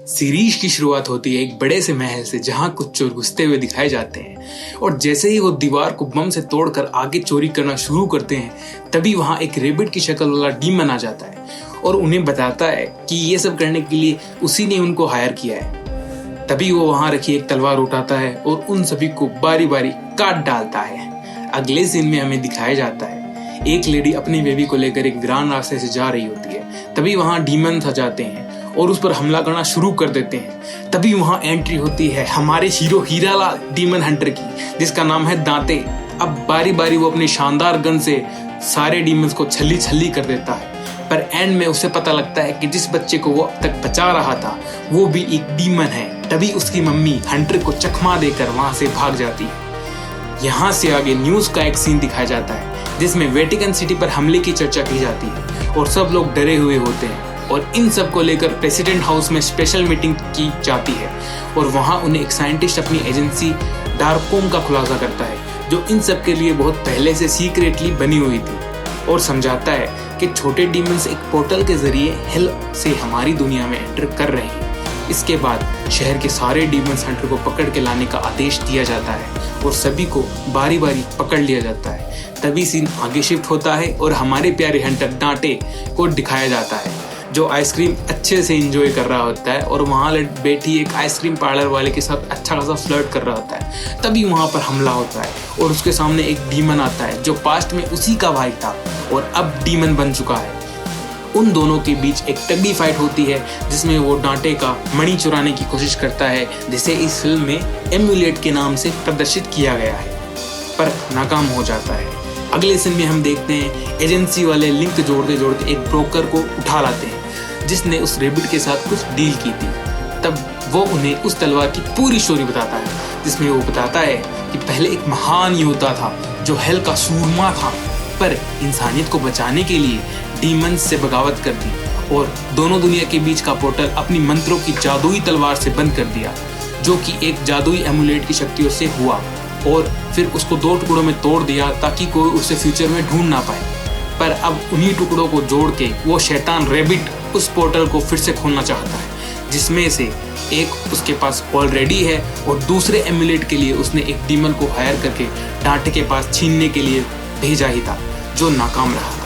Series की शुरुआत होती है एक बड़े से महल से जहां कुछ चोर घुसते हुए दिखाए जाते हैं और जैसे ही वो दीवार को बम से तोड़कर आगे चोरी करना शुरू करते हैं तभी वहां एक रेबिट की शक्ल वाला डीमन आ जाता है और उन्हें बताता है कि ये सब करने के लिए उसी ने उनको हायर किया है। तभी वो वहां रखी एक तलवार उठाता है और उन सभी को बारी बारी काट डालता है। अगले सीन में हमें दिखाया जाता है एक लेडी अपनी बेबी को लेकर एक ग्रांड रास्ते से जा रही होती है। तभी वहां डीमन आ जाते हैं और उस पर हमला करना शुरू कर देते हैं। तभी वहां एंट्री होती है हमारे हीरो हीरालाल डीमन हंटर की, जिसका नाम है दांते। अब बारी बारी वो अपनी शानदार गन से सारे डीमंस को छल्ली छल्ली कर देता है, पर एंड में उसे पता लगता है कि जिस बच्चे को वो अब तक बचा रहा था वो भी एक डीमन है। तभी उसकी मम्मी हंटर को चकमा देकर वहां से भाग जाती है। यहाँ से आगे न्यूज का एक सीन दिखाया जाता है जिसमें वेटिकन सिटी पर हमले की चर्चा की जाती है और सब लोग डरे हुए होते हैं और इन सब को लेकर प्रेसिडेंट हाउस में स्पेशल मीटिंग की जाती है और वहां उन्हें एक साइंटिस्ट अपनी एजेंसी डार्ककॉम का खुलासा करता है जो इन सब के लिए बहुत पहले से सीक्रेटली बनी हुई थी और समझाता है कि छोटे डीमंस एक पोर्टल के जरिए हेल से हमारी दुनिया में एंटर कर रहे हैं। इसके बाद शहर के सारे डीमंस हंटर को पकड़ के लाने का आदेश दिया जाता है और सभी को बारी बारी पकड़ लिया जाता है। तभी सीन आगे शिफ्ट होता है और हमारे प्यारे हंटर डांटे को दिखाया जाता है जो आइसक्रीम अच्छे से एंजॉय कर रहा होता है और वहाँ बैठी एक आइसक्रीम पार्लर वाले के साथ अच्छा खासा फ्लर्ट कर रहा होता है। तभी वहाँ पर हमला होता है और उसके सामने एक डीमन आता है जो पास्ट में उसी का भाई था और अब डीमन बन चुका है। उन दोनों के बीच एक तगड़ी फाइट होती है जिसमें वो डांटे का मणि चुराने की कोशिश करता है जिसे इस फिल्म में एम्यूलेट के नाम से प्रदर्शित किया गया है, पर नाकाम हो जाता है। अगले सीन में हम देखते हैं एजेंसी वाले लिंक जोड़ते जोड़ते एक ब्रोकर को उठा लाते हैं जिसने उस रेबिट के साथ कुछ डील की थी। तब वो उन्हें उस तलवार की पूरी स्टोरी बताता है जिसमें वो बताता है कि पहले एक महान योद्धा था जो हेल का सूरमा था, पर इंसानियत को बचाने के लिए डीमंस से बगावत कर दी और दोनों दुनिया के बीच का पोर्टल अपनी मंत्रों की जादुई तलवार से बंद कर दिया जो कि एक जादुई एमुलेट की शक्तियों से हुआ और फिर उसको 2 टुकड़ों में तोड़ दिया ताकि कोई उसे फ्यूचर में ढूंढ ना पाए। पर अब उन्हीं टुकड़ों को जोड़ के वो शैतान रेबिट उस पोर्टल को फिर से खोलना चाहता है जिसमें से एक उसके पास ऑलरेडी है और दूसरे एमुलेट के लिए उसने एक डीमन को हायर करके डांटे के पास छीनने के लिए भेजा ही था जो नाकाम रहा था।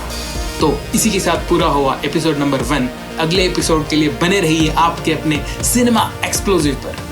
तो इसी के साथ पूरा हुआ एपिसोड नंबर 1। अगले एपिसोड के लिए बने रहिए आपके अपने सिनेमा एक्सप्लोजिव पर।